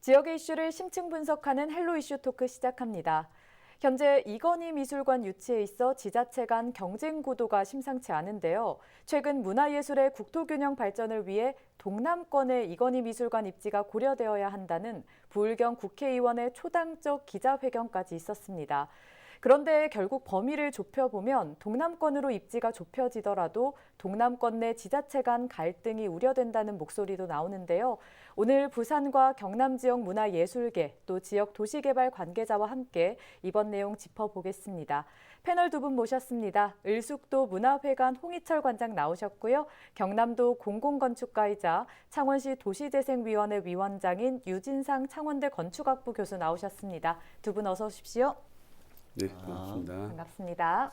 지역의 이슈를 심층 분석하는 헬로 이슈 토크 시작합니다. 현재 이건희 미술관 유치에 있어 지자체 간 경쟁 구도가 심상치 않은데요. 최근 문화예술의 국토균형 발전을 위해 동남권의 이건희 미술관 입지가 고려되어야 한다는 부울경 국회의원의 초당적 기자회견까지 있었습니다. 그런데 결국 범위를 좁혀보면 동남권으로 입지가 좁혀지더라도 동남권 내 지자체 간 갈등이 우려된다는 목소리도 나오는데요. 오늘 부산과 경남 지역 문화예술계 또 지역 도시개발 관계자와 함께 이번 내용 짚어보겠습니다. 패널 두 분 모셨습니다. 을숙도 문화회관 홍희철 관장 나오셨고요. 경남도 공공건축가이자 창원시 도시재생위원회 위원장인 유진상 창원대 건축학부 교수 나오셨습니다. 두 분 어서 오십시오. 네, 반갑습니다. 반갑습니다.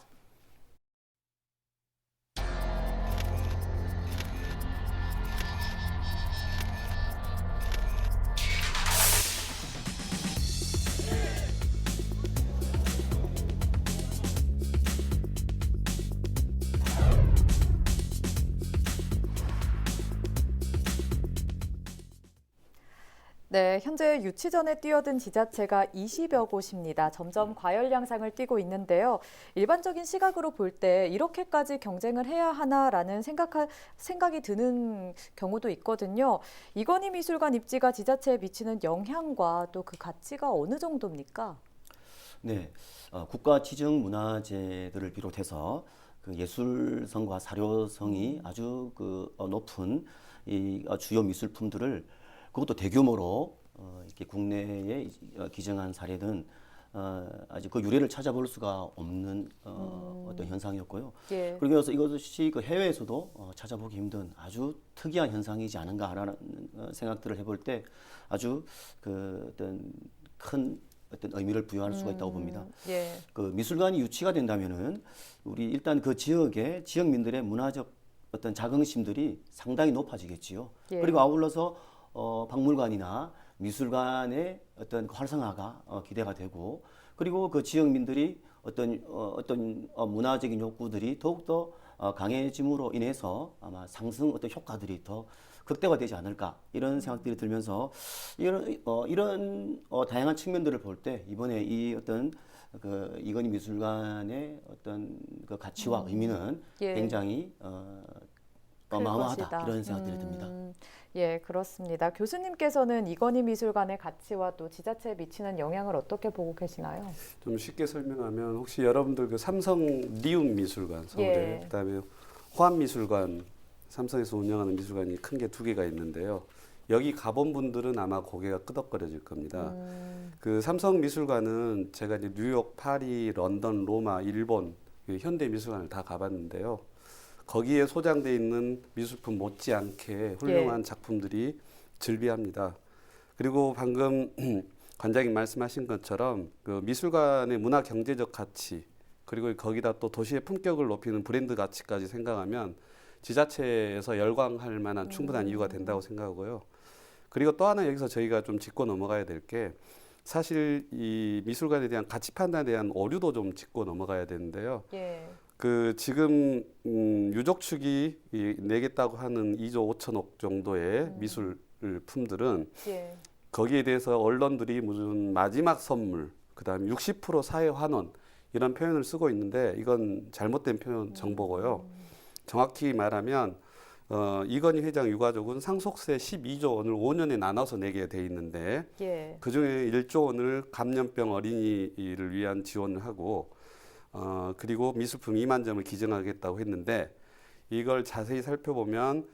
네, 현재 유치 전에 뛰어든 지자체가 20여 곳입니다. 점점 과열 양상을 띠고 있는데요. 일반적인 시각으로 볼 때 이렇게까지 경쟁을 해야 하나라는 생각이 드는 경우도 있거든요. 이건희 미술관 입지가 지자체에 미치는 영향과 또 그 가치가 어느 정도입니까? 네, 국가 지정 문화재들을 비롯해서 그 예술성과 사료성이 아주 높은 이 주요 미술품들을 그것도 대규모로 이렇게 국내에 기증한 사례는 아직 그 유래를 찾아볼 수가 없는 어떤 현상이었고요. 예. 그래서 이것이 그 해외에서도 찾아보기 힘든 아주 특이한 현상이지 않은가라는 생각들을 해볼 때 아주 그 어떤 큰 어떤 의미를 부여할 수가 있다고 봅니다. 예. 그 미술관이 유치가 된다면은 우리 일단 그 지역의 지역민들의 문화적 어떤 자긍심들이 상당히 높아지겠지요. 예. 그리고 아울러서 박물관이나 미술관의 어떤 활성화가 기대가 되고, 그리고 그 지역민들이 어떤 문화적인 욕구들이 더욱더 강해짐으로 인해서 아마 상승 어떤 효과들이 더 극대화되지 않을까 이런 생각들이 들면서 이런 다양한 측면들을 볼 때 이번에 이 어떤 그 이건희 미술관의 어떤 그 가치와 의미는 예. 굉장히 클 어마어마하다 것이다. 이런 생각들이 듭니다. 예, 그렇습니다. 교수님께서는 이건희 미술관의 가치와 또 지자체에 미치는 영향을 어떻게 보고 계시나요? 좀 쉽게 설명하면 혹시 여러분들 그 삼성 리움 미술관 서울에 예. 그다음에 호암 미술관 삼성에서 운영하는 미술관이 큰 게 두 개가 있는데요. 여기 가본 분들은 아마 고개가 끄덕거려질 겁니다. 그 삼성 미술관은 제가 이제 뉴욕, 파리, 런던, 로마, 일본 그 현대 미술관을 다 가봤는데요. 거기에 소장돼 있는 미술품 못지않게 훌륭한 작품들이 즐비합니다. 그리고 방금 관장님 말씀하신 것처럼 그 미술관의 문화 경제적 가치 그리고 거기다 또 도시의 품격을 높이는 브랜드 가치까지 생각하면 지자체에서 열광할 만한 충분한 이유가 된다고 생각하고요. 그리고 또 하나 여기서 저희가 좀 짚고 넘어가야 될 게 사실 이 미술관에 대한 가치 판단에 대한 오류도 좀 짚고 넘어가야 되는데요. 예. 그 지금 유족 측이 내겠다고 하는 2조 5천억 정도의 미술품들은 예. 거기에 대해서 언론들이 무슨 마지막 선물, 그다음에 60% 사회 환원 이런 표현을 쓰고 있는데 이건 잘못된 표현 정보고요. 정확히 말하면 이건희 회장 유가족은 상속세 12조 원을 5년에 나눠서 내게 돼 있는데 예. 그중에 1조 원을 감염병 어린이를 위한 지원을 하고 그리고 미술품 2만 점을 기증하겠다고 했는데 이걸 자세히 살펴보면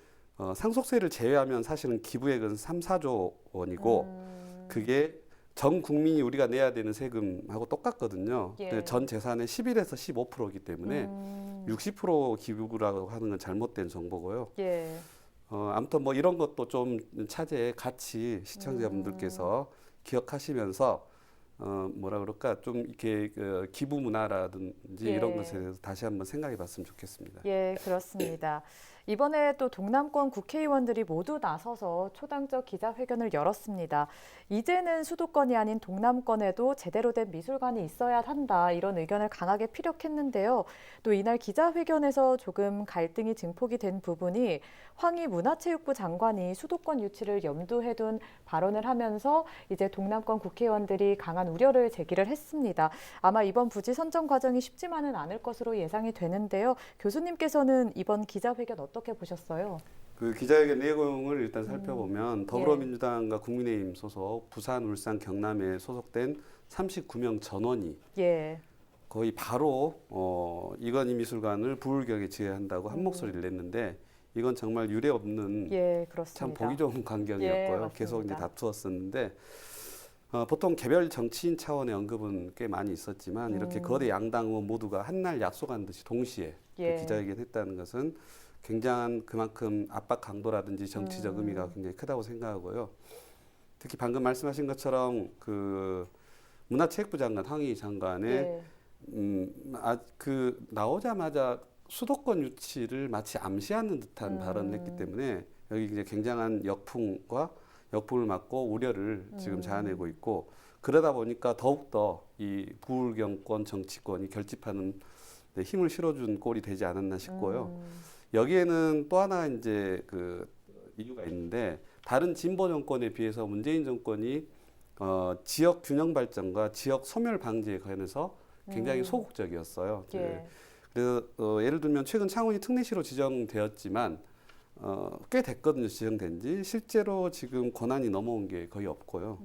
상속세를 제외하면 사실은 기부액은 3, 4조 원이고 그게 전 국민이 우리가 내야 되는 세금하고 똑같거든요. 예. 근데 전 재산의 11에서 15%이기 때문에 60% 기부라고 하는 건 잘못된 정보고요. 예. 아무튼 뭐 이런 것도 좀 차제에 같이 시청자분들께서 기억하시면서 뭐라 그럴까 좀 이렇게 기부 문화라든지 예. 이런 것에 대해서 다시 한번 생각해 봤으면 좋겠습니다. 예, 그렇습니다. 이번에 또 동남권 국회의원들이 모두 나서서 초당적 기자회견을 열었습니다. 이제는 수도권이 아닌 동남권에도 제대로 된 미술관이 있어야 한다, 이런 의견을 강하게 피력했는데요. 또 이날 기자회견에서 조금 갈등이 증폭이 된 부분이 황희 문화체육부 장관이 수도권 유치를 염두에 둔 발언을 하면서 이제 동남권 국회의원들이 강한 우려를 제기를 했습니다. 아마 이번 부지 선정 과정이 쉽지만은 않을 것으로 예상이 되는데요. 교수님께서는 이번 기자회견 어떻게 보셨어요? 그 기자회견 내용을 일단 살펴보면 더불어민주당과 국민의힘 소속 부산, 울산, 경남에 소속된 39명 전원이 예. 거의 바로 이건희 미술관을 부울경에 지어야 한다고 한 목소리를 냈는데 이건 정말 유례 없는 예, 참 그렇습니다. 보기 좋은 광경이었고요. 예, 계속 이제 맞습니다. 다투었었는데 보통 개별 정치인 차원의 언급은 꽤 많이 있었지만 이렇게 거대 양당 의원 모두가 한날 약속한 듯이 동시에 예. 그 기자회견했다는 것은 굉장한 그만큼 압박 강도라든지 정치적 의미가 굉장히 크다고 생각하고요. 특히 방금 말씀하신 것처럼 그 문화체육부 장관 황희 장관의 예. 그 나오자마자 수도권 유치를 마치 암시하는 듯한 발언을 했기 때문에 여기 이제 굉장한 역풍을 맞고 우려를 지금 자아내고 있고 그러다 보니까 더욱더 이 부울경권 정치권이 결집하는 데 힘을 실어준 꼴이 되지 않았나 싶고요. 여기에는 또 하나 이제 그 이유가 있는데 다른 진보 정권에 비해서 문재인 정권이 지역 균형 발전과 지역 소멸 방지에 관해서 굉장히 소극적이었어요. 예. 그래서 예를 들면 최근 창원이 특례시로 지정되었지만 꽤 됐거든요. 지정된 지. 실제로 지금 권한이 넘어온 게 거의 없고요.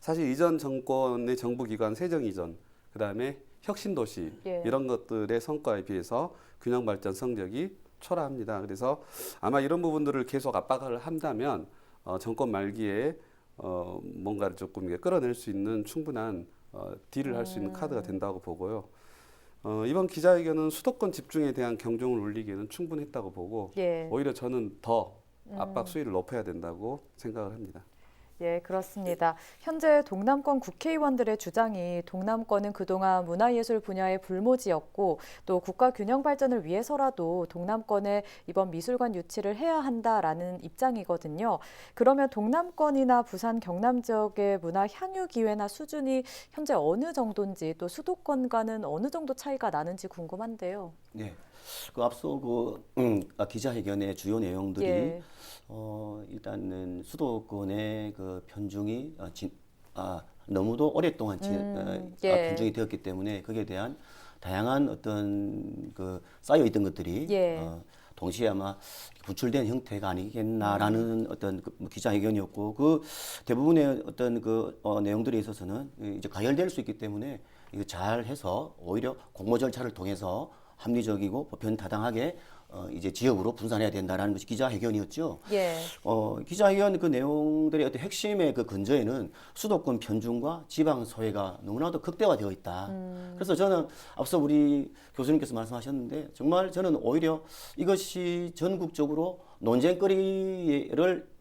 사실 이전 정권의 정부기관 세정 이전, 그다음에 혁신도시 예. 이런 것들의 성과에 비해서 균형발전 성적이 초라합니다. 그래서 아마 이런 부분들을 계속 압박을 한다면 정권 말기에 뭔가를 조금 끌어낼 수 있는 충분한 딜을 할 수 있는 카드가 된다고 보고요. 이번 기자회견은 수도권 집중에 대한 경종을 울리기에는 충분했다고 보고 예. 오히려 저는 더 압박 수위를 높여야 된다고 생각을 합니다. 예, 그렇습니다. 현재 동남권 국회의원들의 주장이 동남권은 그동안 문화예술 분야의 불모지였고 또 국가 균형 발전을 위해서라도 동남권에 이번 미술관 유치를 해야 한다라는 입장이거든요. 그러면 동남권이나 부산, 경남 지역의 문화 향유 기회나 수준이 현재 어느 정도인지 또 수도권과는 어느 정도 차이가 나는지 궁금한데요. 네. 그 앞서 기자회견의 주요 내용들이 예. 일단은 수도권의 그 편중이 너무도 오랫동안 예. 편중이 되었기 때문에 거기에 대한 다양한 어떤 그 쌓여 있던 것들이 예. 동시에 아마 분출된 형태가 아니겠나라는 어떤 기자회견이었고 그 대부분의 어떤 그 내용들에 있어서는 이제 가열될 수 있기 때문에 이거 잘 해서 오히려 공모 절차를 통해서 합리적이고 보편타당하게 이제 지역으로 분산해야 된다라는 것이 기자회견이었죠. 예. 기자회견 그 내용들의 어떤 핵심의 그 근저에는 수도권 편중과 지방 소외가 너무나도 극대화되어 있다. 그래서 저는 앞서 우리 교수님께서 말씀하셨는데 정말 저는 오히려 이것이 전국적으로 논쟁거리를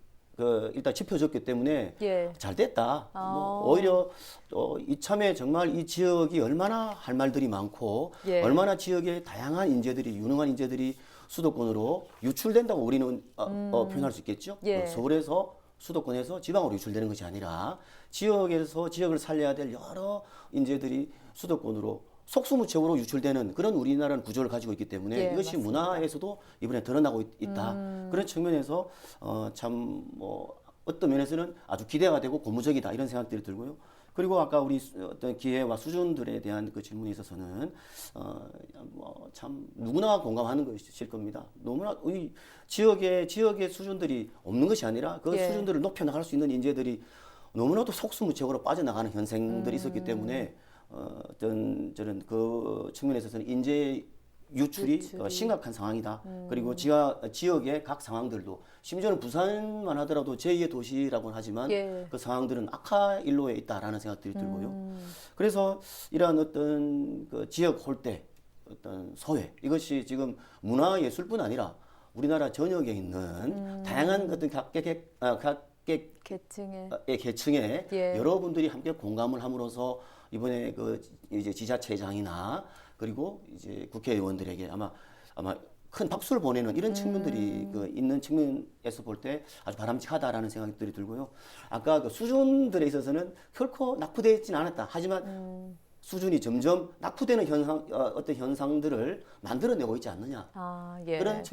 일단 짚어줬기 때문에 예. 잘 됐다. 오히려 이참에 정말 이 지역이 얼마나 할 말들이 많고 예. 얼마나 지역의 다양한 인재들이 유능한 인재들이 수도권으로 유출된다고 우리는 표현할 수 있겠죠. 예. 서울에서 수도권에서 지방으로 유출되는 것이 아니라 지역에서 지역을 살려야 될 여러 인재들이 수도권으로 속수무책으로 유출되는 그런 우리나라는 구조를 가지고 있기 때문에 예, 이것이 맞습니다. 문화에서도 이번에 드러나고 있다. 그런 측면에서 참 어떤 면에서는 아주 기대가 되고 고무적이다 이런 생각들이 들고요. 그리고 아까 우리 어떤 기회와 수준들에 대한 그 질문에 있어서는 참 누구나 공감하는 것일 겁니다. 너무나 이 지역의 수준들이 없는 것이 아니라 그 예. 수준들을 높여 나갈 수 있는 인재들이 너무나도 속수무책으로 빠져나가는 현상들이 있었기 때문에 저는 그 측면에 있어서는 인재 유출이 심각한 상황이다. 그리고 지역의 각 상황들도 심지어는 부산만 하더라도 제2의 도시라고는 하지만 예. 그 상황들은 악화 일로에 있다라는 생각들이 들고요. 그래서 이러한 어떤 그 지역 홀대 어떤 소외 이것이 지금 문화예술뿐 아니라 우리나라 전역에 있는 다양한 어떤 계층의 예. 여러분들이 함께 공감을 함으로써 이번에 그 이제 지자체장이나 그리고 이제 국회의원들에게 아마 큰 박수를 보내는 이런 측면들이 그 있는 측면에서 볼 때 아주 바람직하다라는 생각들이 들고요. 아까 그 수준들에 있어서는 결코 낙후되어 있지는 않았다. 하지만 수준이 점점 낙후되는 어떤 현상들을 만들어내고 있지 않느냐. 아, 예. 그런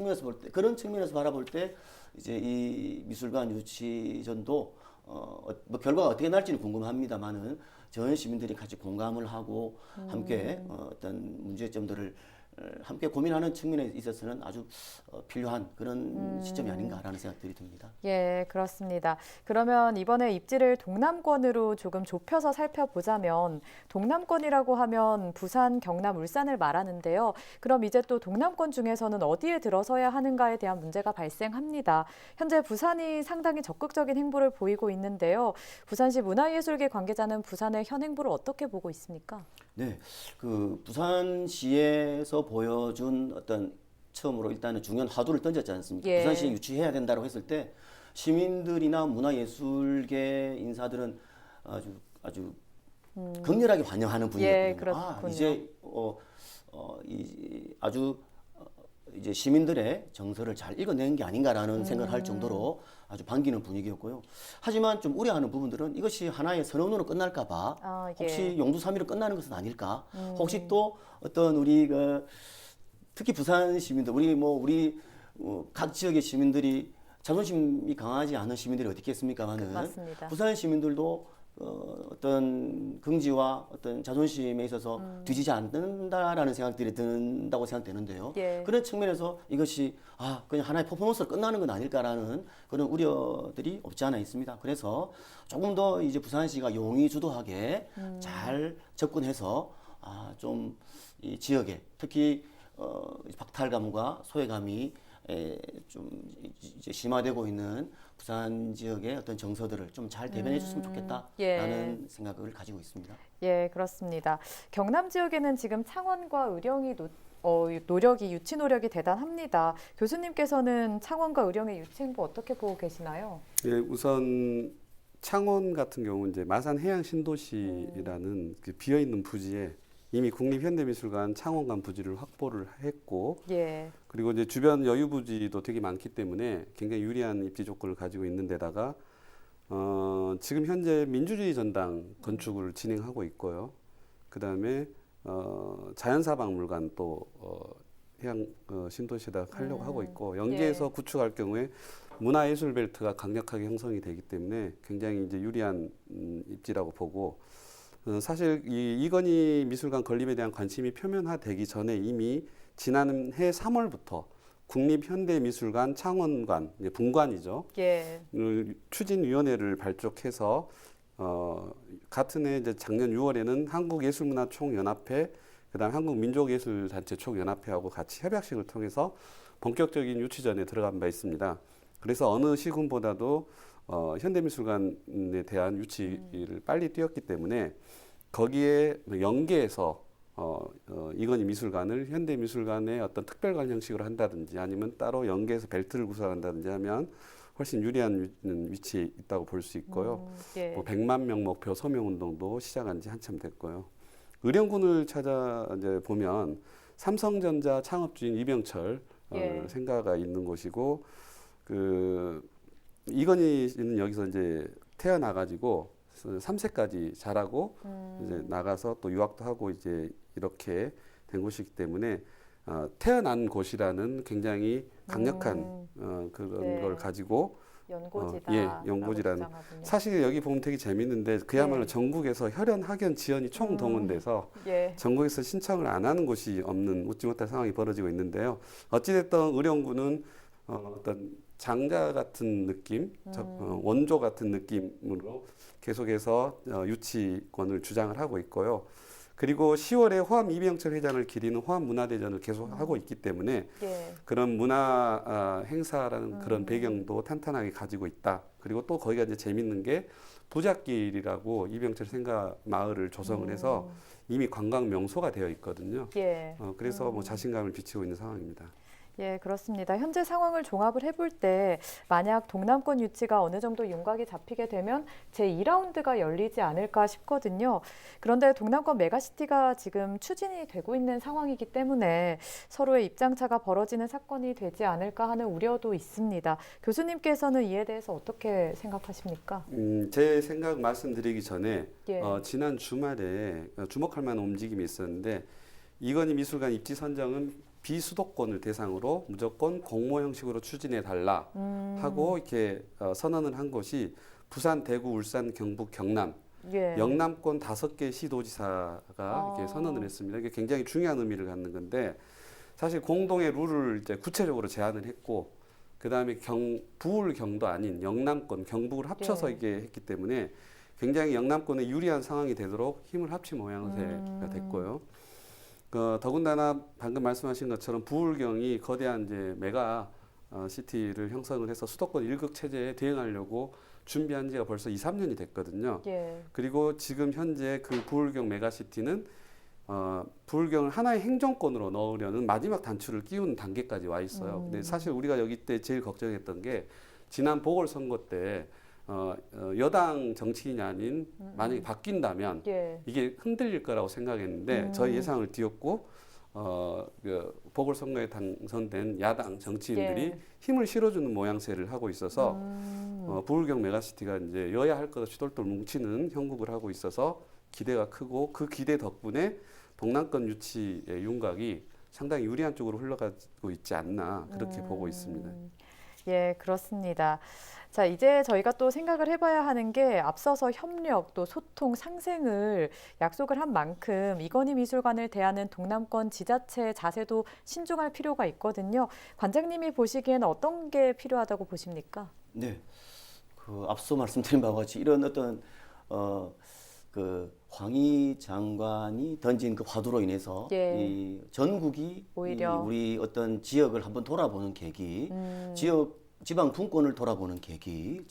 측면에서 바라볼 때 이제 이 미술관 유치전도 뭐 결과가 어떻게 날지는 궁금합니다만은 전 시민들이 같이 공감을 하고 함께 어떤 문제점들을 함께 고민하는 측면에 있어서는 아주 필요한 그런 시점이 아닌가라는 생각들이 듭니다. 예, 그렇습니다. 그러면 이번에 입지를 동남권으로 조금 좁혀서 살펴보자면 동남권이라고 하면 부산, 경남, 울산을 말하는데요. 그럼 이제 또 동남권 중에서는 어디에 들어서야 하는가에 대한 문제가 발생합니다. 현재 부산이 상당히 적극적인 행보를 보이고 있는데요. 부산시 문화예술계 관계자는 부산의 현 행보를 어떻게 보고 있습니까? 네, 그 부산시에서 보여준 어떤 처음으로 일단은 중요한 화두를 던졌지 않습니까? 예. 부산시에 유치해야 된다고 했을 때 시민들이나 문화예술계 인사들은 아주 격렬하게 환영하는 분위기였거든요. 예, 그렇군요. 이제 이제 시민들의 정서를 잘 읽어낸 게 아닌가라는 생각을 할 정도로 아주 반기는 분위기였고요. 하지만 좀 우려하는 부분들은 이것이 하나의 선언으로 끝날까봐 아, 예. 혹시 용두사미로 끝나는 것은 아닐까? 혹시 또 어떤 우리 특히 부산 시민들, 우리 각 지역의 시민들이 자존심이 강하지 않은 시민들이 어디 있겠습니까만은 맞습니다. 부산 시민들도 어떤 긍지와 어떤 자존심에 있어서 뒤지지 않는다라는 생각들이 든다고 생각되는데요. 예. 그런 측면에서 이것이 그냥 하나의 퍼포먼스로 끝나는 건 아닐까라는 그런 우려들이 없지 않아 있습니다. 그래서 조금 더 이제 부산시가 용의주도하게 잘 접근해서 좀 이 지역에 특히 박탈감과 소외감이 좀 이제 심화되고 있는 부산 지역의 어떤 정서들을 좀 잘 대변해 줬으면 좋겠다라는 예. 생각을 가지고 있습니다. 예, 그렇습니다. 경남 지역에는 지금 창원과 의령이 노력이 유치 노력이 대단합니다. 교수님께서는 창원과 의령의 유치 행보 어떻게 보고 계시나요? 예, 우선 창원 같은 경우는 이제 마산 해양 신도시라는 그 비어 있는 부지에 이미 국립현대미술관 창원관 부지를 확보를 했고, 예. 그리고 이제 주변 여유 부지도 되게 많기 때문에 굉장히 유리한 입지 조건을 가지고 있는 데다가 지금 현재 민주주의 전당 건축을 진행하고 있고요. 그다음에 자연사박물관 또 해양 신도시에다 하려고 하고 있고, 연계해서 예. 구축할 경우에 문화예술 벨트가 강력하게 형성이 되기 때문에 굉장히 이제 유리한 입지라고 보고, 사실 이 이건희 미술관 건립에 대한 관심이 표면화되기 전에 이미 지난해 3월부터 국립현대미술관 창원관, 이제 분관이죠. 예. 추진위원회를 발족해서 같은 해 이제 작년 6월에는 한국예술문화총연합회, 그다음 한국민족예술단체 총연합회하고 같이 협약식을 통해서 본격적인 유치전에 들어간 바 있습니다. 그래서 어느 시군보다도 현대미술관에 대한 유치를 빨리 뛰었기 때문에 거기에 연계해서 이건희 미술관을 현대미술관의 어떤 특별관 형식으로 한다든지 아니면 따로 연계해서 벨트를 구성한다든지 하면 훨씬 유리한 위치에 있다고 볼 수 있고요. 예. 뭐 100만 명 목표 서명운동도 시작한 지 한참 됐고요. 의령군을 찾아 이제 보면 삼성전자 창업주인 이병철 예. 생가가 있는 곳이고, 그 이건희는 여기서 이제 태어나가지고 3세까지 자라고 이제 나가서 또 유학도 하고 이제 이렇게 된 곳이기 때문에 태어난 곳이라는 굉장히 강력한 그런 네. 걸 가지고 연고지다. 예, 연고지라는. 사실 여기 보면 되게 재밌는데 그야말로 네. 전국에서 혈연, 학연, 지연이 총동원돼서 예. 전국에서 신청을 안 하는 곳이 없는 웃지 못할 상황이 벌어지고 있는데요. 어찌됐든 의령군은 어떤 장자 같은 느낌, 원조 같은 느낌으로 계속해서 유치권을 주장을 하고 있고요. 그리고 10월에 호암 이병철 회장을 기리는 호암 문화대전을 계속 하고 있기 때문에 예. 그런 문화 행사라는 그런 배경도 탄탄하게 가지고 있다. 그리고 또 거기가 이제 재밌는 게 부잣길이라고 이병철 생가 마을을 조성을 해서 이미 관광 명소가 되어 있거든요. 예. 그래서 뭐 자신감을 비치고 있는 상황입니다. 예, 그렇습니다. 현재 상황을 종합을 해볼 때 만약 동남권 유치가 어느 정도 윤곽이 잡히게 되면 제2라운드가 열리지 않을까 싶거든요. 그런데 동남권 메가시티가 지금 추진이 되고 있는 상황이기 때문에 서로의 입장차가 벌어지는 사건이 되지 않을까 하는 우려도 있습니다. 교수님께서는 이에 대해서 어떻게 생각하십니까? 제 생각 말씀드리기 전에 예. 지난 주말에 주목할 만한 움직임이 있었는데 이건희 미술관 입지 선정은 비수도권을 대상으로 무조건 공모 형식으로 추진해 달라 하고 이렇게 선언을 한 곳이 부산, 대구, 울산, 경북, 경남, 예. 영남권 5개 시도지사가 이렇게 선언을 했습니다. 이게 굉장히 중요한 의미를 갖는 건데 사실 공동의 룰을 이제 구체적으로 제안을 했고 그다음에 부울경도 아닌 영남권, 경북을 합쳐서 예. 이게 했기 때문에 굉장히 영남권에 유리한 상황이 되도록 힘을 합친 모양새가 됐고요. 더군다나 방금 말씀하신 것처럼 부울경이 거대한 이제 메가 시티를 형성을 해서 수도권 일극 체제에 대응하려고 준비한 지가 벌써 2, 3년이 됐거든요. 예. 그리고 지금 현재 그 부울경 메가시티는 부울경을 하나의 행정권으로 넣으려는 마지막 단추를 끼우는 단계까지 와 있어요. 근데 사실 우리가 여기 때 제일 걱정했던 게 지난 보궐선거 때 여당 정치인이 아닌 만약에 바뀐다면 예. 이게 흔들릴 거라고 생각했는데 저희 예상을 뒤엎고 그 보궐선거에 당선된 야당 정치인들이 예. 힘을 실어주는 모양새를 하고 있어서 부울경 메가시티가 이제 여야 할 것 없이 똘똘 뭉치는 형국을 하고 있어서 기대가 크고 그 기대 덕분에 동남권 유치의 윤곽이 상당히 유리한 쪽으로 흘러가고 있지 않나 그렇게 보고 있습니다. 예, 그렇습니다. 자, 이제 저희가 또 생각을 해봐야 하는 게 앞서서 협력 또 소통 상생을 약속을 한 만큼 이건희 미술관을 대하는 동남권 지자체의 자세도 신중할 필요가 있거든요. 관장님이 보시기에는 어떤 게 필요하다고 보십니까? 네, 그 앞서 말씀드린 바와 같이 이런 어떤 그 황희 장관이 던진 그 화두로 인해서 예. 이 전국이 오히려. 우리 어떤 지역을 한번 돌아보는 계기, 지방 분권을 돌아보는 계기,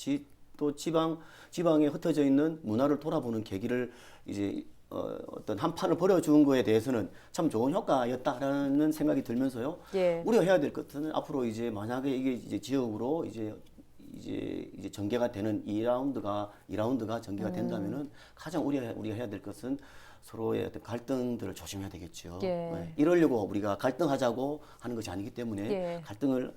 또 지방에 흩어져 있는 문화를 돌아보는 계기를 이제 어떤 한 판을 벌여준 거에 대해서는 참 좋은 효과였다라는 생각이 들면서요. 예. 우리가 해야 될 것은 앞으로 이제 만약에 이게 이제 지역으로 이제 전개가 되는 2라운드가 전개가 된다면은 가장 우리가 해야 될 것은 서로의 어떤 갈등들을 조심해야 되겠죠. 예. 네. 이러려고 우리가 갈등하자고 하는 것이 아니기 때문에 예. 갈등을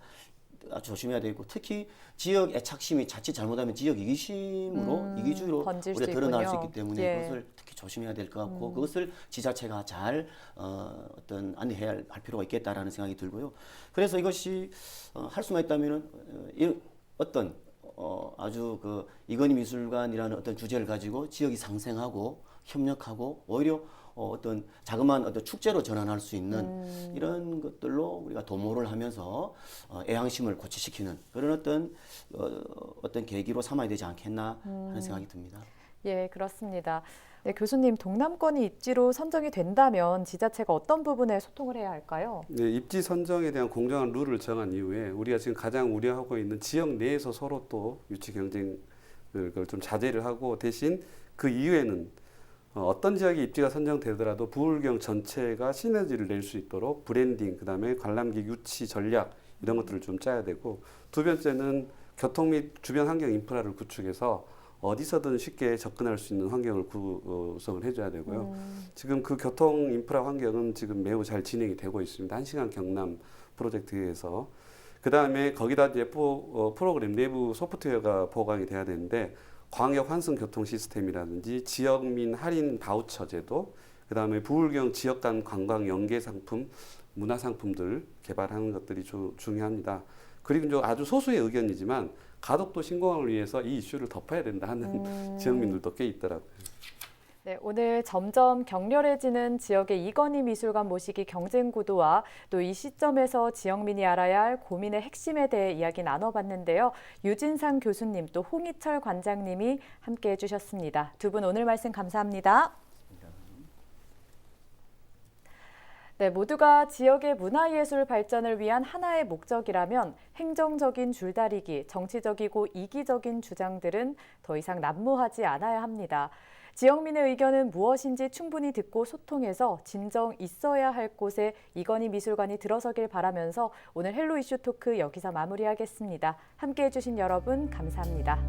아주 조심해야 되고 특히 지역 애착심이 자칫 잘못하면 지역 이기주의로 번질 우리가 수 드러날 수 있군요. 있기 때문에 예. 그것을 특히 조심해야 될 것 같고 그것을 지자체가 잘 어떤 안내해야 할 필요가 있겠다라는 생각이 들고요. 그래서 이것이 할 수만 있다면은 어떤 아주 그 이건희 미술관이라는 어떤 주제를 가지고 지역이 상생하고 협력하고 오히려 어떤 자그마한 어떤 축제로 전환할 수 있는 이런 것들로 우리가 도모를 하면서 애향심을 고취시키는 그런 어떤 계기로 삼아야 되지 않겠나 하는 생각이 듭니다. 예, 그렇습니다. 네, 교수님, 동남권이 입지로 선정이 된다면 지자체가 어떤 부분에 소통을 해야 할까요? 네, 입지 선정에 대한 공정한 룰을 정한 이후에 우리가 지금 가장 우려하고 있는 지역 내에서 서로 또 유치 경쟁을 좀 자제를 하고 대신 그 이후에는 어떤 지역이 입지가 선정되더라도 부울경 전체가 시너지를 낼 수 있도록 브랜딩, 그다음에 관람객 유치 전략 이런 것들을 좀 짜야 되고 두 번째는 교통 및 주변 환경 인프라를 구축해서 어디서든 쉽게 접근할 수 있는 환경을 구성을 해줘야 되고요. 지금 그 교통 인프라 환경은 지금 매우 잘 진행이 되고 있습니다. 1시간 경남 프로젝트에서. 그 다음에 거기다 이제 프로그램 내부 소프트웨어가 보강이 돼야 되는데 광역 환승 교통 시스템이라든지 지역민 할인 바우처 제도, 그 다음에 부울경 지역 간 관광 연계 상품, 문화 상품들 개발하는 것들이 중요합니다. 그리고 이제 아주 소수의 의견이지만 가덕도 신공항을 위해서 이 이슈를 덮어야 된다 하는 지역민들도 꽤 있더라고요. 네, 오늘 점점 격렬해지는 지역의 이건희 미술관 모시기 경쟁 구도와 또 이 시점에서 지역민이 알아야 할 고민의 핵심에 대해 이야기 나눠봤는데요. 유진상 교수님 또 홍희철 관장님이 함께해 주셨습니다. 두 분 오늘 말씀 감사합니다. 네, 모두가 지역의 문화예술 발전을 위한 하나의 목적이라면 행정적인 줄다리기, 정치적이고 이기적인 주장들은 더 이상 난무하지 않아야 합니다. 지역민의 의견은 무엇인지 충분히 듣고 소통해서 진정 있어야 할 곳에 이건희 미술관이 들어서길 바라면서 오늘 헬로 이슈 토크 여기서 마무리하겠습니다. 함께해 주신 여러분 감사합니다.